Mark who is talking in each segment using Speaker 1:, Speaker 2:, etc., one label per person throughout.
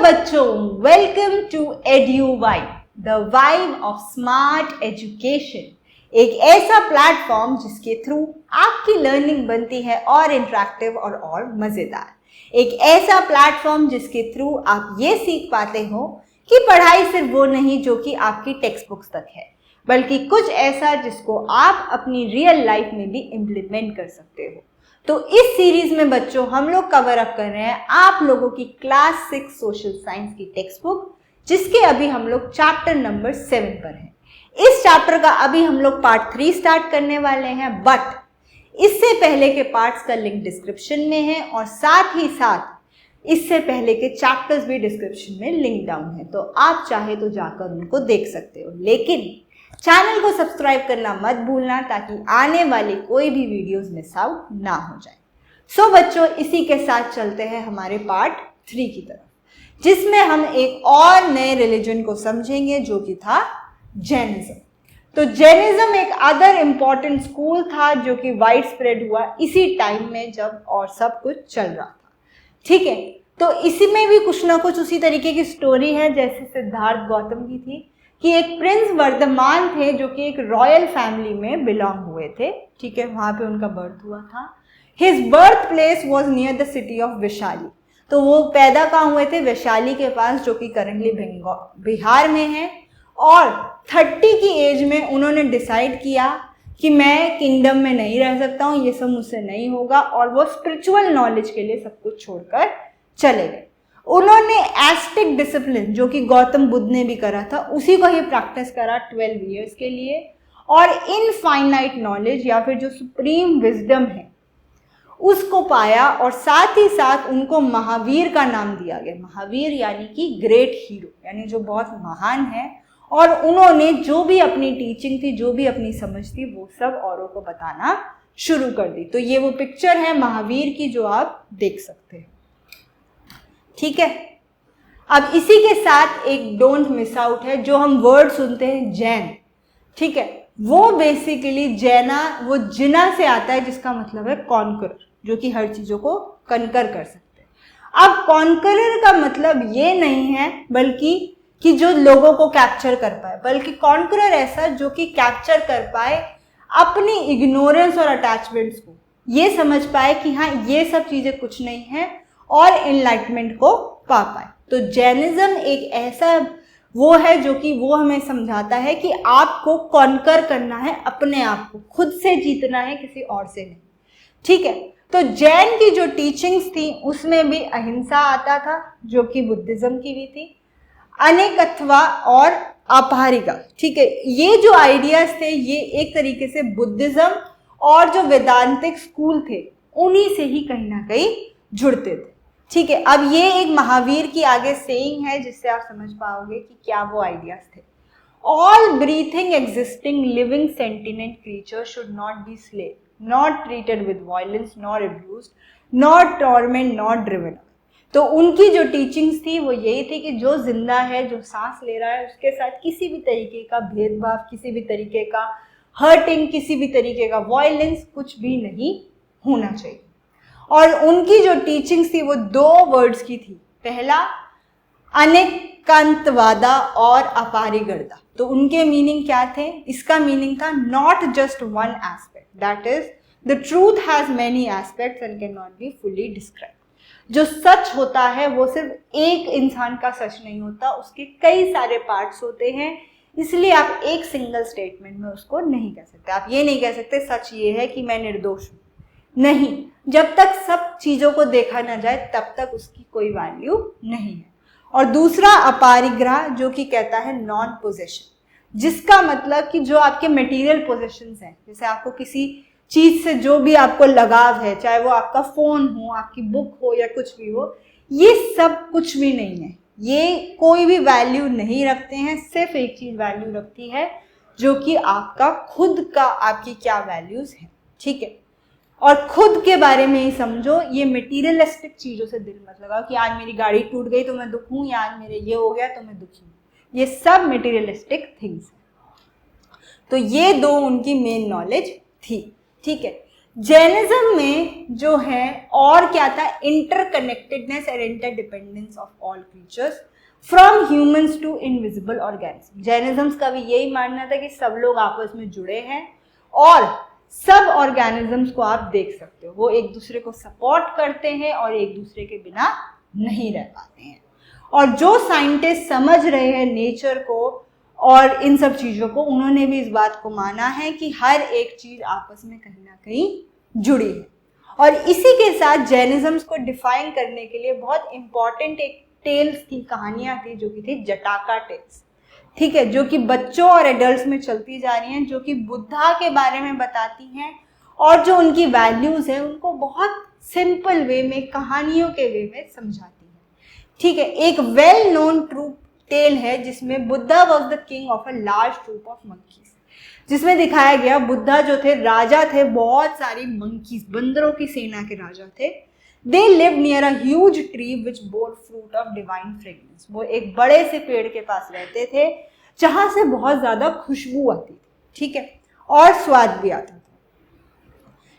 Speaker 1: बच्चों, welcome to EduVibe, the vibe of smart education. एक ऐसा प्लेटफॉर्म जिसके थ्रू आपकी लर्निंग बनती है और इंटरेक्टिव और मजेदार। एक ऐसा प्लेटफॉर्म जिसके थ्रू आप ये सीख पाते हो कि पढ़ाई सिर्फ वो नहीं जो कि आपकी टेक्स्ट बुक्स तक है, बल्कि कुछ ऐसा जिसको आप अपनी रियल लाइफ में भी इम्प्लीमेंट कर सकते हो। तो इस सीरीज में बच्चों हम लोग कवर अप कर रहे हैं आप लोगों की क्लास 6 सोशल साइंस की टेक्स्ट बुक, जिसके अभी हम लोग चैप्टर नंबर 7 पर हैं। इस चैप्टर का अभी हम लोग पार्ट 3 स्टार्ट करने वाले हैं, बट इससे पहले के पार्ट्स का लिंक डिस्क्रिप्शन में है और साथ ही साथ इससे पहले के चैप्टर्स भी डिस्क्रिप्शन में लिंक डाउन है, तो आप चाहे तो जाकर उनको देख सकते हो। लेकिन चैनल को सब्सक्राइब करना मत भूलना ताकि आने वाली कोई भी वीडियोस मिस आउट ना हो जाए। सो बच्चों, इसी के साथ चलते हैं हमारे पार्ट 3 की तरफ, जिसमें हम एक और नए रिलीजन को समझेंगे जो कि था जैनिज्म। तो जैनिज्म एक अदर इम्पॉर्टेंट स्कूल था जो कि वाइड स्प्रेड हुआ इसी टाइम में जब और सब कुछ चल रहा था। ठीक है, तो इसी में भी कुछ ना कुछ उसी तरीके की स्टोरी है जैसे सिद्धार्थ गौतम की थी कि एक प्रिंस वर्धमान थे जो कि एक रॉयल फैमिली में बिलोंग हुए थे। ठीक है, वहां पे उनका बर्थ हुआ था। His birth place was near the city of Vaishali. तो वो पैदा कहाँ हुए थे? वैशाली के पास, जो कि करंटली बिहार में है। और 30 की एज में उन्होंने डिसाइड किया कि मैं किंगडम में नहीं रह सकता हूँ, ये सब मुझसे नहीं होगा, और वो स्पिरिचुअल नॉलेज के लिए सब कुछ छोड़कर चले गए। उन्होंने एस्टिक डिसिप्लिन, जो कि गौतम बुद्ध ने भी करा था, उसी को ही प्रैक्टिस करा 12 इयर्स के लिए। और इनफाइनाइट नॉलेज या फिर जो सुप्रीम विजडम है उसको पाया, और साथ ही साथ उनको महावीर का नाम दिया गया। महावीर यानी कि ग्रेट हीरो, यानी जो बहुत महान है। और उन्होंने जो भी अपनी टीचिंग थी, जो भी अपनी समझ थी, वो सब औरों को बताना शुरू कर दी। तो ये वो पिक्चर है महावीर की जो आप देख सकते हैं। ठीक है, अब इसी के साथ एक डोंट मिस आउट है। जो हम वर्ड सुनते हैं जैन, ठीक है, वो बेसिकली जैना वो जिना से आता है, जिसका मतलब है कॉन्करर, जो कि हर चीजों को कनकर कर सकते हैं। अब कॉन्करर का मतलब ये नहीं है बल्कि कि जो लोगों को कैप्चर कर पाए, बल्कि कॉन्करर ऐसा जो कि कैप्चर कर पाए अपनी इग्नोरेंस और अटैचमेंट्स को, ये समझ पाए कि हाँ ये सब चीजें कुछ नहीं है, और एनलाइटमेंट को पा पाए। तो जैनिज्म एक ऐसा वो है जो कि वो हमें समझाता है कि आपको कॉन्कर करना है अपने आप को, खुद से जीतना है, किसी और से नहीं। ठीक है, तो जैन की जो टीचिंग्स थी उसमें भी अहिंसा आता था, जो कि बुद्धिज्म की भी थी, अनेकत्वा और अपहारिका। ठीक है, ये जो आइडियाज थे ये एक तरीके से बुद्धिज्म और जो वेदांतिक स्कूल थे उन्हीं से ही कहीं ना कहीं जुड़ते थे। ठीक है, अब ये एक महावीर की आगे सेइंग है जिससे आप समझ पाओगे कि क्या वो आइडियाज थे। All breathing existing living sentient creature should not be slave, not treated with violence, not abused, not torment, not driven. तो उनकी जो टीचिंग्स थी वो यही थी कि जो जिंदा है, जो सांस ले रहा है, उसके साथ किसी भी तरीके का भेदभाव, किसी भी तरीके का हर्टिंग, किसी भी तरीके का वायलेंस कुछ भी नहीं होना चाहिए। और उनकी जो टीचिंग्स थी वो 2 वर्ड्स की थी। पहला अनेकांतवादा और अपारिगर्दा। तो उनके मीनिंग क्या थे? इसका मीनिंग था not just one aspect, that is the truth has many aspects and can not be fully describe. जो सच होता है वो सिर्फ एक इंसान का सच नहीं होता, उसके कई सारे पार्ट्स होते हैं, इसलिए आप एक सिंगल स्टेटमेंट में उसको नहीं कह सकते। आप ये नहीं कह सकते सच ये है कि मैं निर्दोष हूं, नहीं, जब तक सब चीजों को देखा ना जाए तब तक उसकी कोई वैल्यू नहीं है। और दूसरा अपारिग्रह, जो कि कहता है नॉन पोजेशन, जिसका मतलब कि जो आपके मटेरियल पोजेशंस हैं, जैसे आपको किसी चीज से जो भी आपको लगाव है, चाहे वो आपका फोन हो, आपकी बुक हो या कुछ भी हो, ये सब कुछ भी नहीं है, ये कोई भी वैल्यू नहीं रखते हैं। सिर्फ एक चीज वैल्यू रखती है जो कि आपका खुद का, आपकी क्या वैल्यूज है। ठीक है, और खुद के बारे में ही समझो, ये मटीरियलिस्टिक चीजों से दिल मत लगाओ कि आज मेरी गाड़ी टूट गई तो मैं दुख हूं, या आज मेरे ये हो गया तो मैं दुखी हूं। ये सब मटीरियलिस्टिक थिंग्स हैं। तो ये 2 उनकी मेन नॉलेज थी। ठीक है, जैनिज्म में जो है और क्या था, interconnectedness and interdependence of all creatures from humans to invisible organism. Jainism का भी यही मानना था कि सब लोग आपस में जुड़े हैं और सब ऑर्गेनिजम्स को आप देख सकते हो, वो एक दूसरे को सपोर्ट करते हैं और एक दूसरे के बिना नहीं रह पाते हैं। और जो साइंटिस्ट समझ रहे हैं नेचर को और इन सब चीज़ों को, उन्होंने भी इस बात को माना है कि हर एक चीज़ आपस में कहीं ना कहीं जुड़ी है। और इसी के साथ जैनिज्म्स को डिफाइन करने के लिए बहुत इंपॉर्टेंट एक टेल्स थी, कहानियाँ थी, जो कि थी जटाका टेल्स, ठीक है, जो कि बच्चों और एडल्ट्स में चलती जा रही हैं, जो कि बुद्धा के बारे में बताती हैं और जो उनकी वैल्यूज़ है उनको बहुत सिंपल वे में, कहानियों के वे में समझाती है, ठीक है। एक वेल नोन ट्रू टेल है जिसमें Buddha was the king of a large troop of monkeys, जिसमें दिखाया गया बुद्धा जो थे राजा थे, बहुत सारी मंकीज, बंदरों की सेना के राजा थे। They live near a huge tree which bore fruit of divine fragrance. वो एक बड़े से पेड़ के पास रहते थे जहां से बहुत ज्यादा खुशबू आती थी, ठीक है, और स्वाद भी आता था।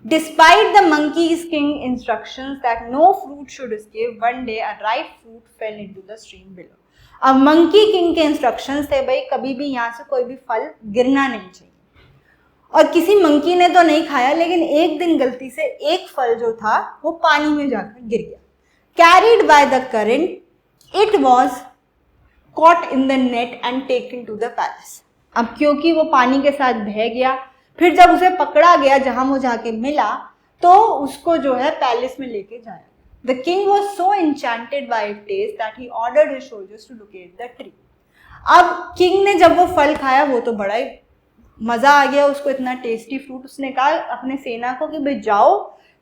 Speaker 1: Despite the monkey's king instructions that no fruit should escape, one day a ripe fruit fell into the stream below. अब मंकी किंग के इंस्ट्रक्शंस थे भाई कभी भी यहाँ से कोई भी फल गिरना नहीं चाहिए, और किसी मंकी ने तो नहीं खाया, लेकिन एक दिन गलती से एक फल जो था वो पानी में जाकर गिर गया। Carried by the current, it was caught in the net and taken to the palace. अब क्योंकि वो पानी के साथ बह गया, फिर जब उसे पकड़ा गया, जहां वो जाके मिला, तो उसको जो है पैलेस में लेके जाया। The king was so enchanted by its taste that he ordered his soldiers to locate the tree. अब किंग ने जब वो फल खाया, वो तो बड़ा ही मजा आ गया उसको, इतना टेस्टी फ्रूट। उसने कहा अपने सेना को कि भाई जाओ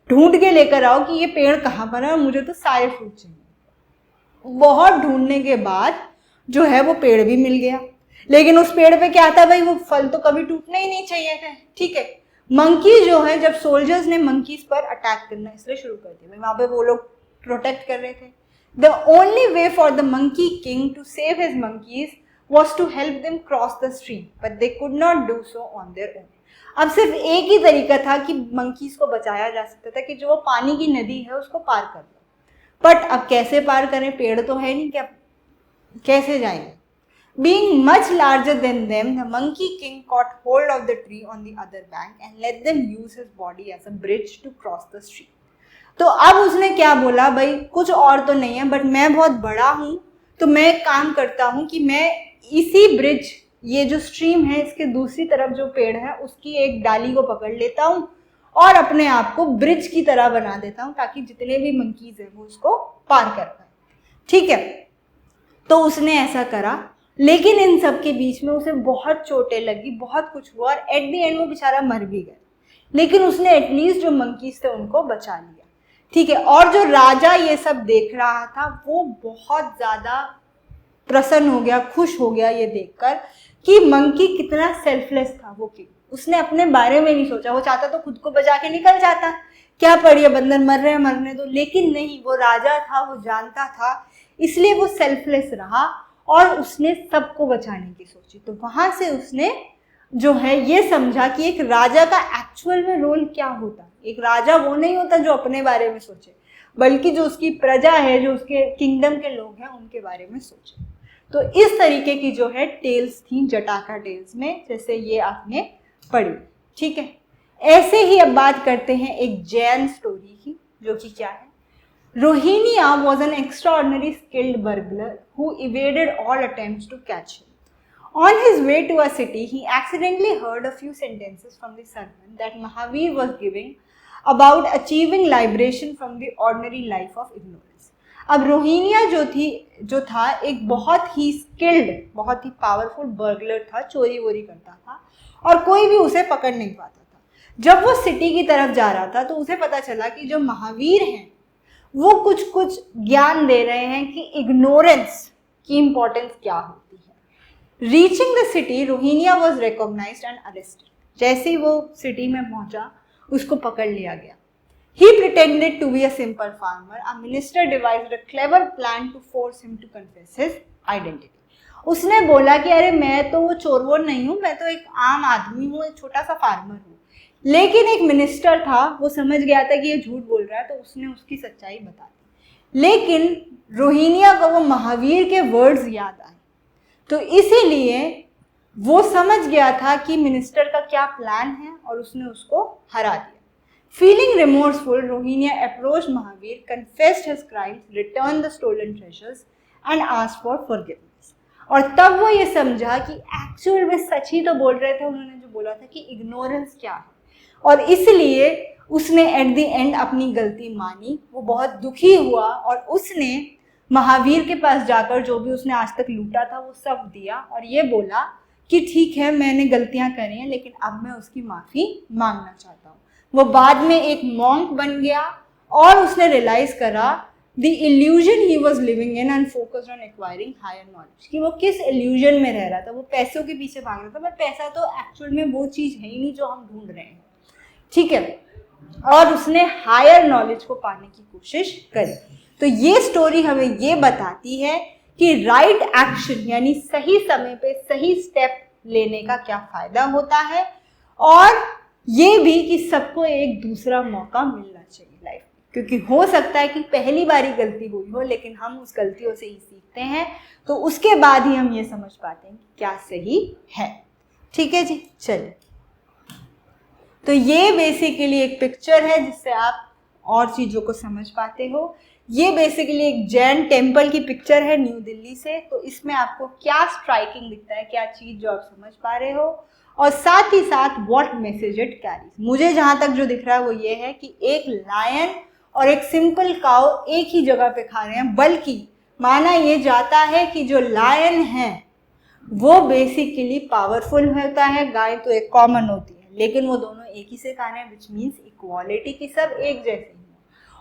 Speaker 1: ढूंढ के लेकर आओ कि ये पेड़ कहाँ पर है, मुझे तो सारे फ्रूट चाहिए। बहुत ढूंढने के बाद जो है वो पेड़ भी मिल गया, लेकिन उस पेड़ पे क्या था भाई, वो फल तो कभी टूटने ही नहीं चाहिए थे, ठीक है। मंकी जो है, जब सोल्जर्स ने मंकीज पर अटैक करना इसलिए शुरू कर दिया, वहां पे वो लोग प्रोटेक्ट कर रहे थे। The only way for the monkey king to save his monkeys was to help them cross the stream, but they could not do so on their own. अब सिर्फ एक ही तरीका था कि मंकीज को बचाया जा सकता था कि जो वो पानी की नदी है उसको पार कर दो, बट अब कैसे पार करें, पेड़ तो है नहीं, क्या कैसे जाएंगे। Being much larger than them, the monkey king caught hold of the tree on the other bank and let them use his body as a bridge to cross the stream. तो अब उसने क्या बोला, भाई कुछ और तो नहीं है, बट मैं बहुत बड़ा हूं, तो मैं एक काम करता हूं कि मैं इसी ब्रिज, ये जो स्ट्रीम है इसके दूसरी तरफ जो पेड़ है उसकी एक डाली को पकड़ लेता हूं और अपने आप को ब्रिज की तरह बना देता हूं, ताकि जितने भी मंकीज है वो उसको पार कर पाए, ठीक है। तो उसने ऐसा करा, लेकिन इन सब के बीच में उसे बहुत चोटें लगी, बहुत कुछ हुआ, और एट द एंड वो बेचारा मर भी गया, लेकिन उसने एटलीस्ट जो मंकीज थे उनको बचा लिया, ठीक है। और जो राजा ये सब देख रहा था वो बहुत ज्यादा प्रसन्न हो गया, खुश हो गया ये देखकर कि मंकी कितना सेल्फलेस था वो किंग। उसने अपने बारे में नहीं सोचा, वो चाहता तो खुद को बचा के निकल जाता, क्या पड़िए बंदर मर रहे हैं मरने दो, लेकिन नहीं, वो राजा था, वो जानता था, इसलिए वो सेल्फलेस रहा और उसने सबको बचाने की सोची। तो वहां से उसने जो है ये समझा कि एक राजा का एक्चुअल में रोल क्या होता है। एक राजा वो नहीं होता जो अपने बारे में सोचे, बल्कि जो उसकी प्रजा है, जो उसके किंगडम के लोग हैं, उनके बारे में सोचे। तो इस तरीके की जो है टेल्स थी जटाका टेल्स में, जैसे ये आपने पढ़ी, ठीक है। ऐसे ही अब बात करते हैं एक जैन स्टोरी की, जो कि क्या है, रोहिनिया was an extraordinary skilled burglar who evaded all attempts to catch him. On his way to a city, he accidentally heard a few sentences from the sermon that Mahavir was giving about achieving liberation from the ordinary life of ignorance. अब रोहिनिया जो था एक बहुत ही skilled, बहुत ही powerful burglar था, चोरी वोरी करता था और कोई भी उसे पकड़ नहीं पाता था। जब वो सिटी की तरफ जा रहा था तो उसे पता चला कि जो महावीर हैं वो कुछ ज्ञान दे रहे हैं कि इग्नोरेंस की इंपॉर्टेंस क्या होती है। Reaching the city, Rohiniya was recognised and arrested. जैसे ही वो सिटी में पहुंचा उसको पकड़ लिया गया। He pretended to be a simple farmer. A minister devised a clever plan to force him to confess his identity. उसने बोला कि अरे मैं तो वो चोर वोर नहीं हूँ, मैं तो एक आम आदमी हूँ, एक छोटा सा फार्मर हूँ, लेकिन एक मिनिस्टर था, वो समझ गया था कि ये झूठ बोल रहा है, तो उसने उसकी सच्चाई बता दी। लेकिन रोहिनिया को वो महावीर के वर्ड्स याद आए, तो इसीलिए वो समझ गया था कि मिनिस्टर का क्या प्लान है और उसने उसको हरा दिया। Feeling remorseful, Rohiniya approached Mahavir, confessed his crimes, returned the stolen treasures and asked for forgiveness. और तब वो ये समझा कि एक्चुअल में सच ही तो बोल रहे थे उन्होंने जो बोला था कि इग्नोरेंस क्या है, और इसलिए उसने एट द एंड अपनी गलती मानी। वो बहुत दुखी हुआ और उसने महावीर के पास जाकर जो भी उसने आज तक लूटा था वो सब दिया और ये बोला कि ठीक है, मैंने गलतियां करी हैं, लेकिन अब मैं उसकी माफ़ी मांगना चाहता हूँ। वो बाद में एक मॉन्क बन गया और उसने रियलाइज करा the illusion he was living in and focused on acquiring higher knowledge, कि वो किस इल्यूजन में रह रहा था। वो पैसों के पीछे भाग रहा था, पर पैसा तो एक्चुअल में वो चीज़ है ही नहीं जो हम ढूंढ रहे हैं, ठीक है। और उसने हायर नॉलेज को पाने की कोशिश करी। तो ये स्टोरी हमें ये बताती है कि राइट एक्शन यानी सही समय पे सही स्टेप लेने का क्या फ़ायदा होता है, और ये भी कि सबको एक दूसरा मौका मिलना चाहिए लाइफ में, क्योंकि हो सकता है कि पहली बारी गलती हुई हो, लेकिन हम उस गलतियों से ही सीखते हैं, तो उसके बाद ही हम ये समझ पाते हैं कि क्या सही है। ठीक है जी, चलिए। तो ये बेसिकली एक पिक्चर है जिससे आप और चीज़ों को समझ पाते हो। ये बेसिकली एक जैन टेम्पल की पिक्चर है न्यू दिल्ली से। तो इसमें आपको क्या स्ट्राइकिंग दिखता है, क्या चीज़ जो आप समझ पा रहे हो, और साथ ही साथ व्हाट मैसेज इट कैरीज। मुझे जहाँ तक जो दिख रहा है वो ये है कि एक लायन और एक सिंपल काउ एक ही जगह पे खा रहे हैं, बल्कि माना ये जाता है कि जो लायन है वो बेसिकली पावरफुल होता है, गाय तो एक कॉमन होती है, लेकिन वो दोनों एक ही से खा रहे हैं, विच मीन्स इक्वालिटी की सब एक जैसे हैं।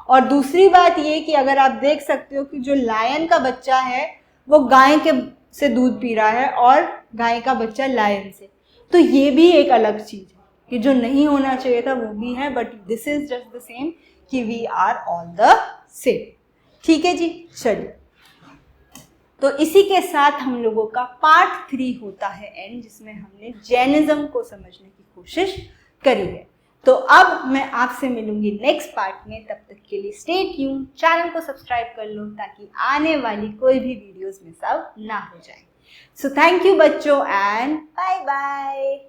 Speaker 1: और दूसरी बात ये कि अगर आप देख सकते हो कि जो लायन का बच्चा है वो गाय के से दूध पी रहा है और गाय का बच्चा लायन से, तो ये भी एक अलग चीज़ है कि जो नहीं होना चाहिए था वो भी है, but this is just the same कि we are all the same. ठीक है जी, चलिए। तो इसी के साथ हम लोगों का पार्ट 3 होता है एंड, जिसमें हमने जैनिज्म को समझने की कोशिश करी है। तो अब मैं आपसे मिलूंगी नेक्स्ट पार्ट में, तब तक के लिए स्टे ट्यून, चैनल को सब्सक्राइब कर लो ताकि आने वाली कोई भी वीडियोस मिस आउट ना हो जाए। सो थैंक यू बच्चों एंड बाय बाय।